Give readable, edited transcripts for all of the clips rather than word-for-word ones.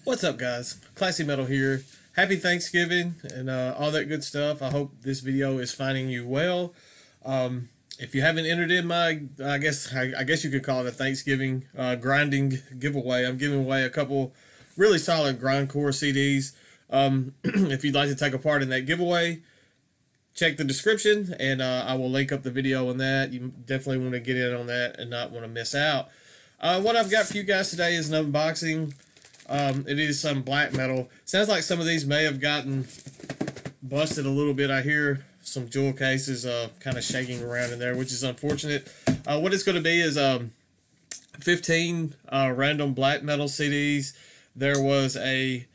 What's up, guys? Classy Metal here. Happy Thanksgiving and all that good stuff. I hope this video is finding you well. If you haven't entered in my, I guess you could call it a Thanksgiving grinding giveaway. I'm giving away a couple really solid grindcore CDs. If you'd like to take a part in that giveaway, check the description and I will link up the video on that. You definitely want to get in on that and not want to miss out. What I've got for you guys today is an unboxing. It is some black metal. Sounds like some of these may have gotten busted a little bit. I hear some jewel cases kind of shaking around in there, which is unfortunate. What it's going to be is 15 random black metal CDs. There was a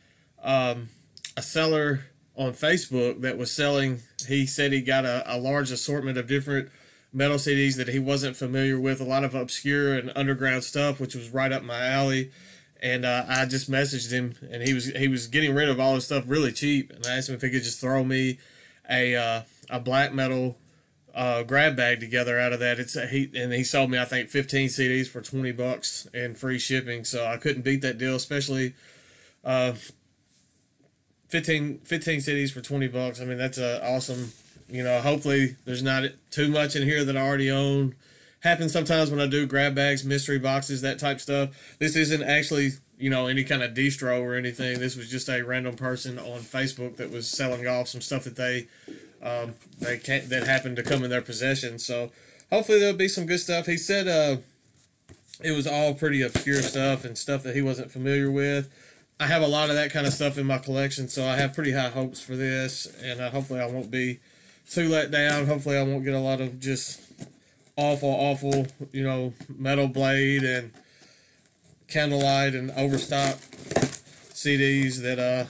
seller on Facebook that was selling. He said he got a large assortment of different metal CDs that he wasn't familiar with, a lot of obscure and underground stuff, which was right up my alley. And I just messaged him, and he was getting rid of all his stuff really cheap. And I asked him if he could just throw me a black metal grab bag together out of that. He sold me, I think, 15 CDs for $20 and free shipping. So I couldn't beat that deal, especially 15 CDs for $20. I mean, that's awesome. You know, hopefully there's not too much in here that I already own. Happens sometimes when I do grab bags, mystery boxes, that type stuff. This isn't actually, you know, any kind of distro or anything. This was just a random person on Facebook that was selling off some stuff that that happened to come in their possession. So hopefully there'll be some good stuff. He said it was all pretty obscure stuff and stuff that he wasn't familiar with. I have a lot of that kind of stuff in my collection, so I have pretty high hopes for this, and hopefully I won't be too let down. Hopefully I won't get a lot of just awful, you know, Metal Blade and Candlelight and Overstock CDs that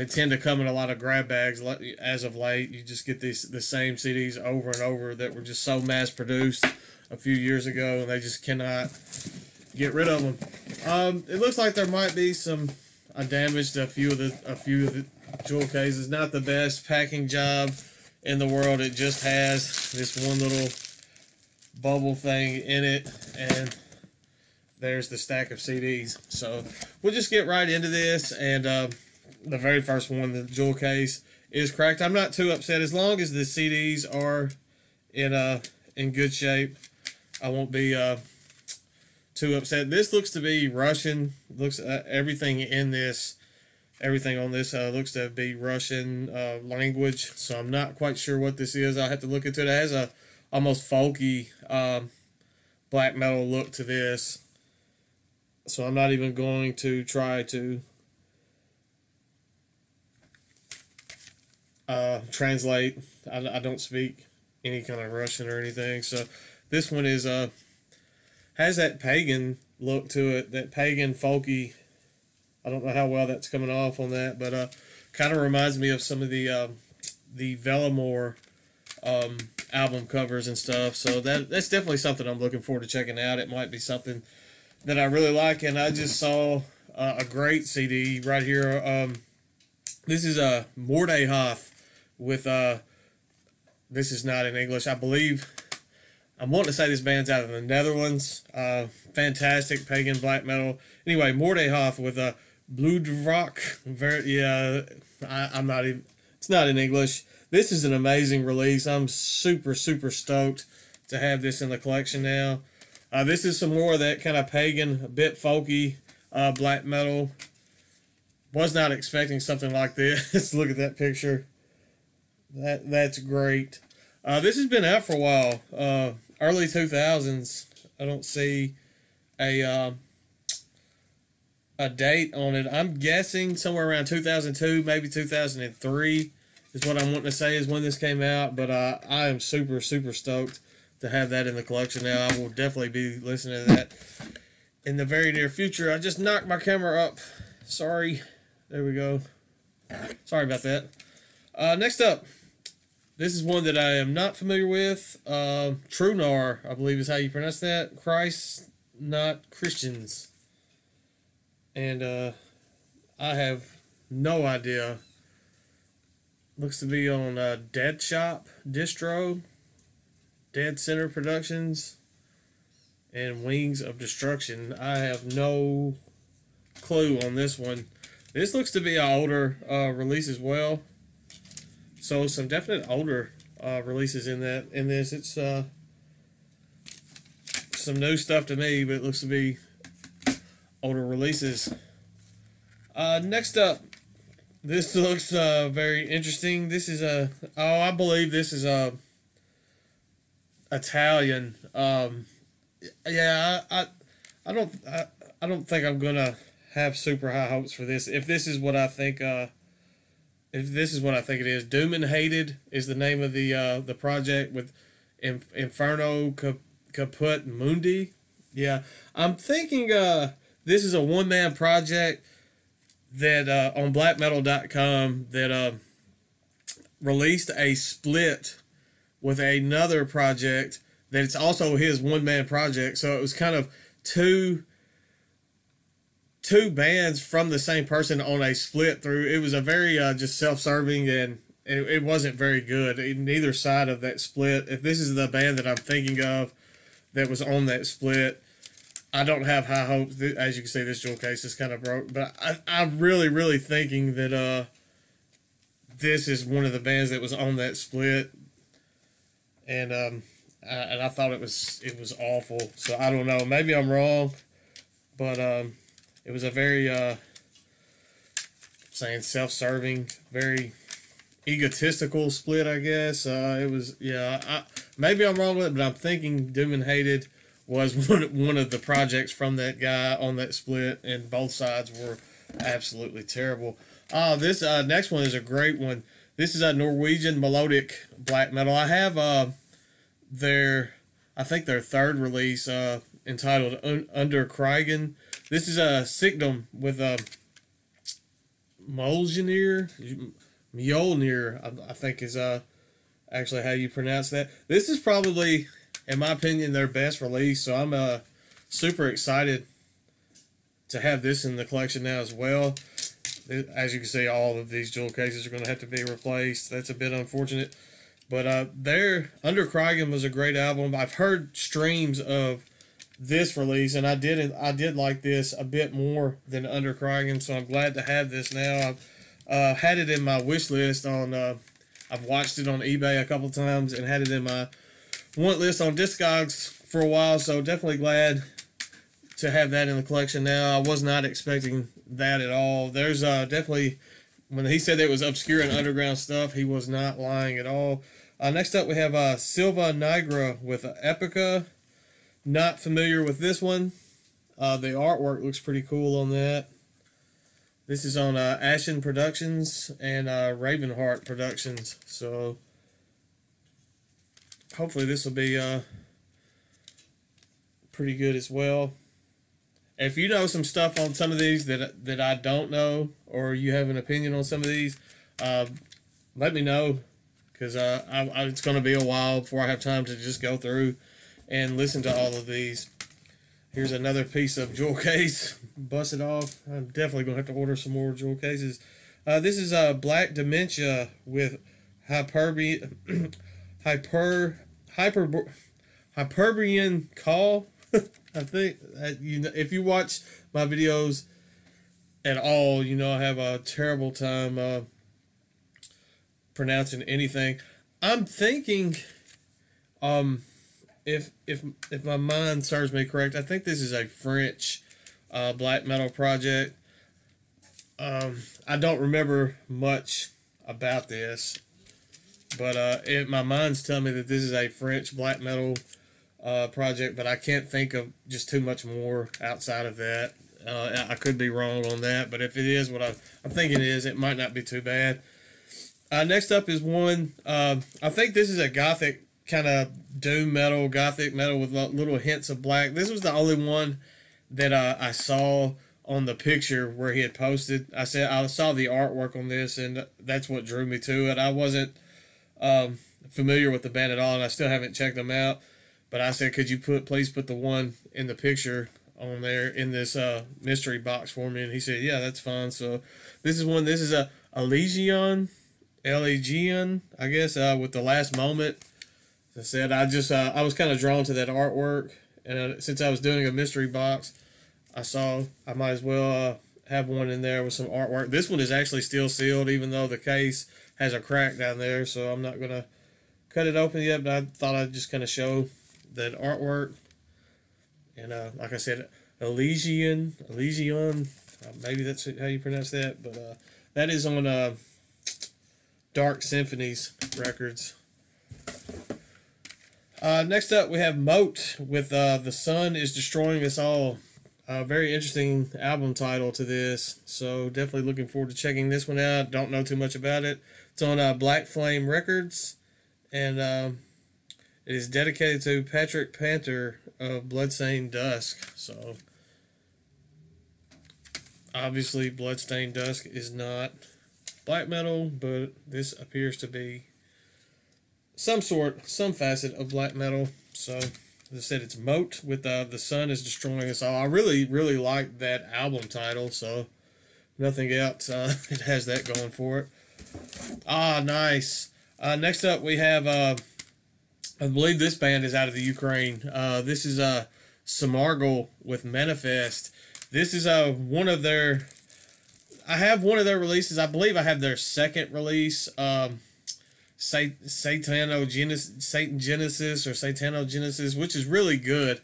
tend to come in a lot of grab bags. As of late, you just get the same CDs over and over that were just so mass produced a few years ago, and they just cannot get rid of them. It looks like there might be some damage to a few of the jewel cases. Not the best packing job in the world. It just has this one little bubble thing in it, and there's the stack of CDs. So we'll just get right into this. And the very first one, the jewel case, is cracked. I'm not too upset as long as the CDs are in good shape. I won't be too upset. This looks to be Russian. Looks everything on this looks to be Russian language. So I'm not quite sure what this is. I'll have to look into it. It has a almost folky black metal look to this. So I'm not even going to try to translate. I don't speak any kind of Russian or anything. So this one is has that pagan look to it, that pagan folky. I don't know how well that's coming off on that, but kind of reminds me of some of the Vellamore album covers and stuff. So that's definitely something I'm looking forward to checking out. It might be something that I really like. And I just saw a great CD right here. This is a Mordehoff with this is not in English, I believe. I'm wanting to say this band's out of the Netherlands. Fantastic pagan black metal. Anyway, Mordehoff with a Bloedrock. I'm not even. It's not in English. This is an amazing release. I'm super stoked to have this in the collection now. This is some more of that kind of pagan, a bit folky black metal. Was not expecting something like this. Look at that picture. That's great. This has been out for a while. Early 2000s. I don't see a date on it. I'm guessing somewhere around 2002, maybe 2003 is what I'm wanting to say is when this came out. But I am super stoked to have that in the collection now. I will definitely be listening to that in the very near future. I just knocked my camera up. Sorry. There we go. Sorry about that. Next up, this is one that I am not familiar with. Trunar, I believe is how you pronounce that. Christ, not Christians. And I have no idea. Looks to be on Dead Shop Distro, Dead Center Productions, and Wings of Destruction. I have no clue on this one. This looks to be an older release as well. So some definite older releases in this. It's some new stuff to me, but it looks to be older releases. Next up, this looks very interesting. This is I believe this is Italian. Yeah, I don't think I'm gonna have super high hopes for this. If this is what I think, if this is what I think it is, Doom and Hated is the name of the project with Inferno Caput Mundi. Yeah, I'm thinking this is a one-man project that on blackmetal.com that released a split with another project that it's also his one-man project. So it was kind of two bands from the same person on a split through. It was a very just self-serving, and it wasn't very good in either side of that split. If this is the band that I'm thinking of that was on that split, I don't have high hopes. As you can see, this jewel case is kind of broke, but I'm really thinking that this is one of the bands that was on that split, and I thought it was awful. So I don't know. Maybe I'm wrong, but it was a very saying self-serving, very egotistical split, I guess. It was, yeah. Maybe I'm wrong with it, but I'm thinking Doom and Hated was one of the projects from that guy on that split, and both sides were absolutely terrible. This next one is a great one. This is a Norwegian melodic black metal. I have I think their third release entitled Under Krigen. This is a Signum with Mjolnir, I think is actually how you pronounce that. This is probably, in my opinion, their best release, so I'm super excited to have this in the collection now as well. As you can see, all of these jewel cases are going to have to be replaced. That's a bit unfortunate. But their Under Krigen was a great album. I've heard streams of this release, and I did like this a bit more than Under Krigen, so I'm glad to have this now. I've had it in my wish list on. I've watched it on eBay a couple times and had it in my want list on Discogs for a while, so definitely glad to have that in the collection now. I was not expecting that at all. There's definitely, when he said it was obscure and underground stuff, he was not lying at all. Next up, we have Silva Nigra with Epica. Not familiar with this one. The artwork looks pretty cool on that. This is on Ashen Productions and Ravenheart Productions. So hopefully this will be pretty good as well. If you know some stuff on some of these that I don't know, or you have an opinion on some of these, let me know, because it's going to be a while before I have time to just go through and listen to all of these. Here's another piece of jewel case. Bust it off. I'm definitely going to have to order some more jewel cases. This is Black Dementia with Hyperborean Call. I think if you watch my videos at all, you know I have a terrible time pronouncing anything. I'm thinking, if my mind serves me correct, I think this is a French black metal project. I don't remember much about this, but my mind's telling me that this is a French black metal project, but I can't think of just too much more outside of that. I could be wrong on that, but if it is what I'm thinking it is, it might not be too bad. Next up is one, I think this is a gothic kind of doom metal, gothic metal with little hints of black. This was the only one that I saw on the picture where he had posted. I saw the artwork on this, and that's what drew me to it. I wasn't familiar with the band at all, and I still haven't checked them out. But I said, could you please put the one in the picture on there in this mystery box for me? And he said, yeah, that's fine. So this is one. This is a Elegion, I guess, with The Last Moment. As I said, I was kind of drawn to that artwork, and since I was doing a mystery box, I might as well have one in there with some artwork. This one is actually still sealed, even though the case has a crack down there. So I'm not gonna cut it open yet, but I thought I'd just kind of show that artwork. And like I said, Elysian, maybe that's how you pronounce that, but that is on Dark Symphonies Records. Next up, we have Moat with The Sun is Destroying Us All. Very interesting album title to this, so definitely looking forward to checking this one out. Don't know too much about it. It's on Black Flame Records, and it is dedicated to Patrick Panther of Bloodstained Dusk. So, obviously, Bloodstained Dusk is not black metal, but this appears to be some facet of black metal. So, as I said, it's Moat with The Sun is Destroying Us All. I really, really like that album title, so nothing else. It has that going for it. Nice. Next up, we have, I believe this band is out of the Ukraine. This is Samargal with Manifest. This is one of their... I have one of their releases. I believe I have their second release, Satanogenesis, which is really good.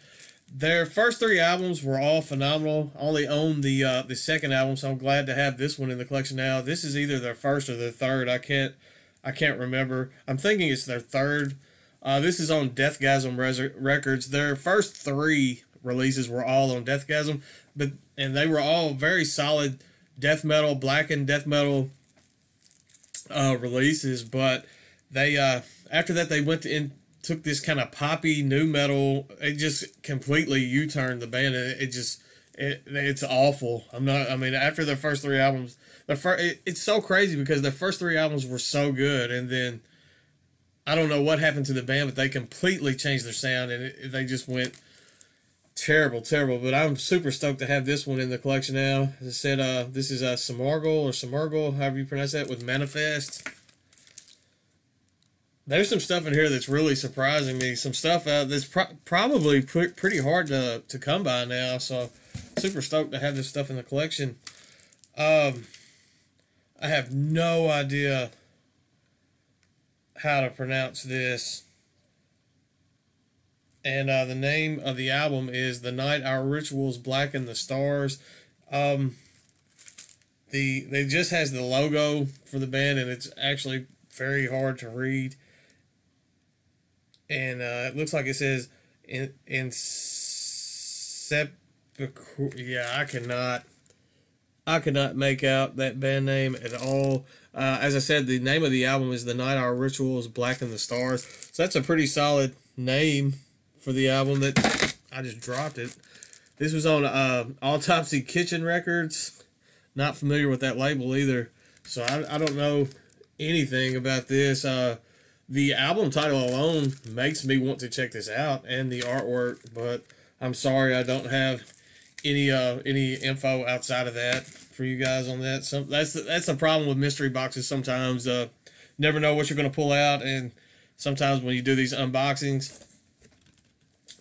Their first three albums were all phenomenal. I only own the second album, so I'm glad to have this one in the collection now. This is either their first or their third. I can't remember. I'm thinking it's their third. This is on Deathgasm Records. Their first three releases were all on Deathgasm, and they were all very solid death metal, blackened death metal releases. But they after that they took this kind of poppy new metal. It just completely U-turned the band. It's awful. After their first three albums, it's so crazy because their first three albums were so good, and then I don't know what happened to the band, but they completely changed their sound, and they just went terrible. But I'm super stoked to have this one in the collection now. As I said, this is Samargal, however you pronounce that, with Manifest. There's some stuff in here that's really surprising me. Some stuff that's probably pretty hard to come by now. So super stoked to have this stuff in the collection. I have no idea how to pronounce this. And the name of the album is The Night Our Rituals Blacken the Stars. They just has the logo for the band, and it's actually very hard to read. And it looks like it says in sepulchre. Yeah, I cannot make out that band name at all. As I said, the name of the album is The Night Our Rituals Blacken the Stars. So that's a pretty solid name for the album. That I just dropped it. This was on Autopsy Kitchen Records. Not familiar with that label either. So I don't know anything about this. The album title alone makes me want to check this out, and the artwork, but I'm sorry I don't have any info outside of that for you guys on that. That's the problem with mystery boxes. Sometimes never know what you're going to pull out, and sometimes when you do these unboxings,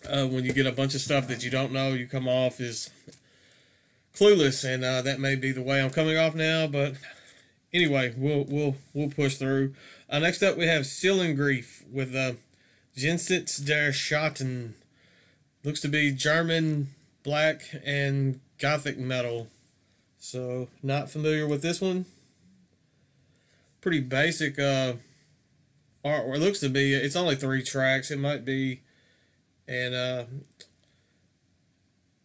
when you get a bunch of stuff that you don't know, you come off as clueless, and that may be the way I'm coming off now, but anyway, we'll push through. Next up, we have Seelengrief with Jensetz der Schatten. Looks to be German black and gothic metal. So, not familiar with this one. Pretty basic artwork. It looks to be, it's only 3 tracks. It might be an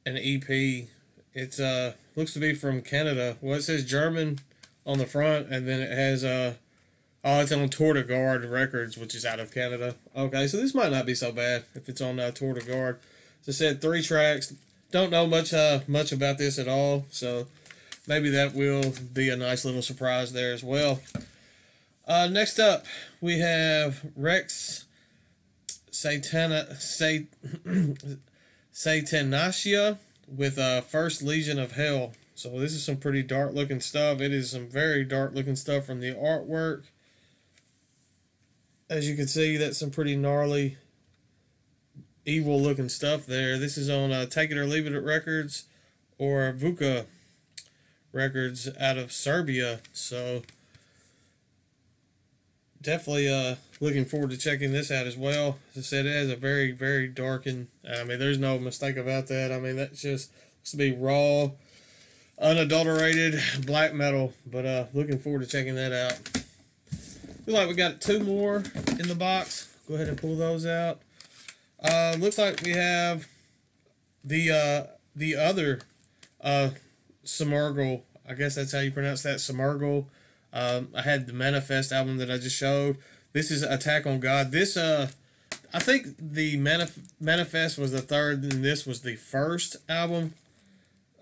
EP. It's looks to be from Canada. Well, it says German on the front, and then it has it's on Tour de Garde Records, which is out of Canada. Okay, so this might not be so bad if it's on Tour de Garde. As I said, 3 tracks. Don't know much about this at all, so maybe that will be a nice little surprise there as well. Next up, we have Rex Satanasia with First Legion of Hell. So this is some pretty dark looking stuff. It is some very dark looking stuff from the artwork. As you can see, that's some pretty gnarly, evil looking stuff there. This is on Take It or Leave It Records or VUCA Records out of Serbia. So definitely looking forward to checking this out as well. As I said, it has a very, very darkened, I mean, there's no mistake about that. I mean, that's just looks to be raw, unadulterated black metal. But looking forward to checking that out. Looks like we got 2 more in the box. Go ahead and pull those out. Looks like we have the other Semergle. I guess that's how you pronounce that, Semergle. I had the Manifest album that I just showed. This is Attack on God. This, I think the Manifest was the 3rd, and this was the 1st album.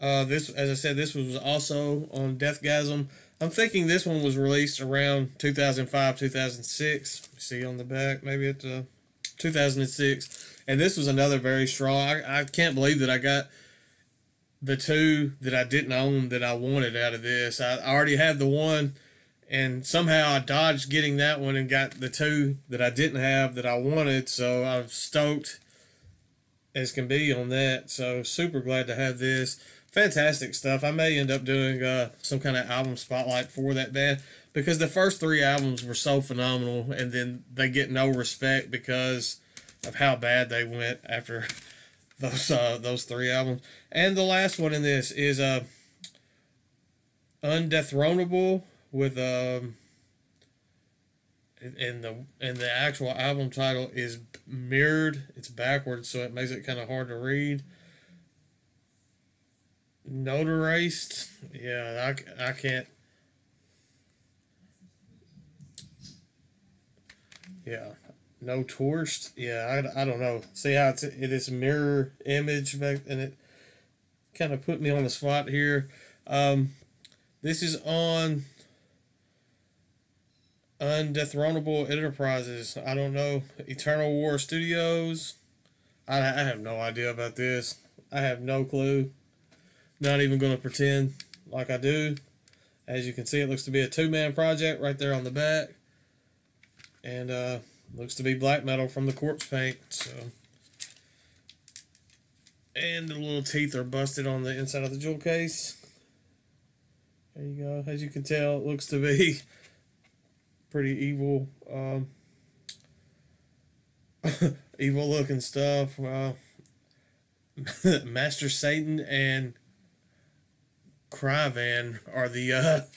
This, as I said, this was also on Deathgasm. I'm thinking this one was released around 2005, 2006. See on the back, maybe it's 2006. And this was another very strong. I can't believe that I got the 2 that I didn't own that I wanted out of this. I already had the one, and somehow I dodged getting that one and got the 2 that I didn't have that I wanted. So I'm stoked as can be on that. So super glad to have this. Fantastic stuff. I may end up doing some kind of album spotlight for that band, because the first 3 albums were so phenomenal, and then they get no respect because of how bad they went after those 3 albums. And the last one in this is Undethronable with and the actual album title is mirrored. It's backwards, so it makes it kind of hard to read. Notarized. Yeah, I can't. Yeah. No torched. Yeah, I don't know. See how it is mirror image back, and it kind of put me on the spot here. This is on Undethronable Enterprises. I don't know. Eternal War Studios. I have no idea about this. I have no clue. Not even going to pretend like I do. As you can see, it looks to be a 2-man project right there on the back. And looks to be black metal from the Corpse Paint. So, and the little teeth are busted on the inside of the jewel case. There you go. As you can tell, it looks to be pretty evil, evil looking stuff. Master Satan and Cryvan are the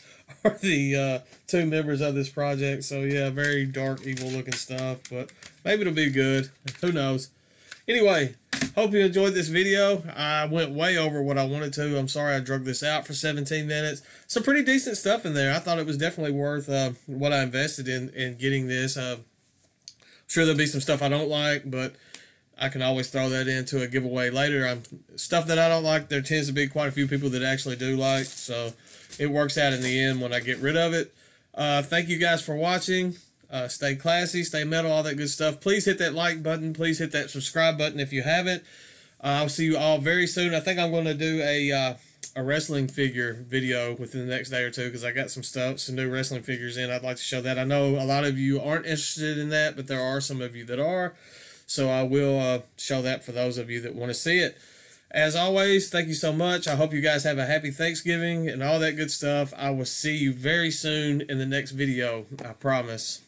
2 members of this project. So yeah, very dark, evil looking stuff, but maybe it'll be good. Who knows? Anyway, hope you enjoyed this video. I went way over what I wanted to. I'm sorry I drug this out for 17 minutes. Some pretty decent stuff in there. I thought it was definitely worth what I invested in getting this. I'm sure there'll be some stuff I don't like, but I can always throw that into a giveaway later. Stuff that I don't like, there tends to be quite a few people that actually do like, so it works out in the end when I get rid of it. Thank you guys for watching. Stay classy, stay metal, all that good stuff. Please hit that like button. Please hit that subscribe button if you haven't. I'll see you all very soon. I think I'm going to do a wrestling figure video within the next day or 2, because I got some new wrestling figures in. I'd like to show that. I know a lot of you aren't interested in that, but there are some of you that are. So I will show that for those of you that want to see it. As always, thank you so much. I hope you guys have a happy Thanksgiving and all that good stuff. I will see you very soon in the next video. I promise.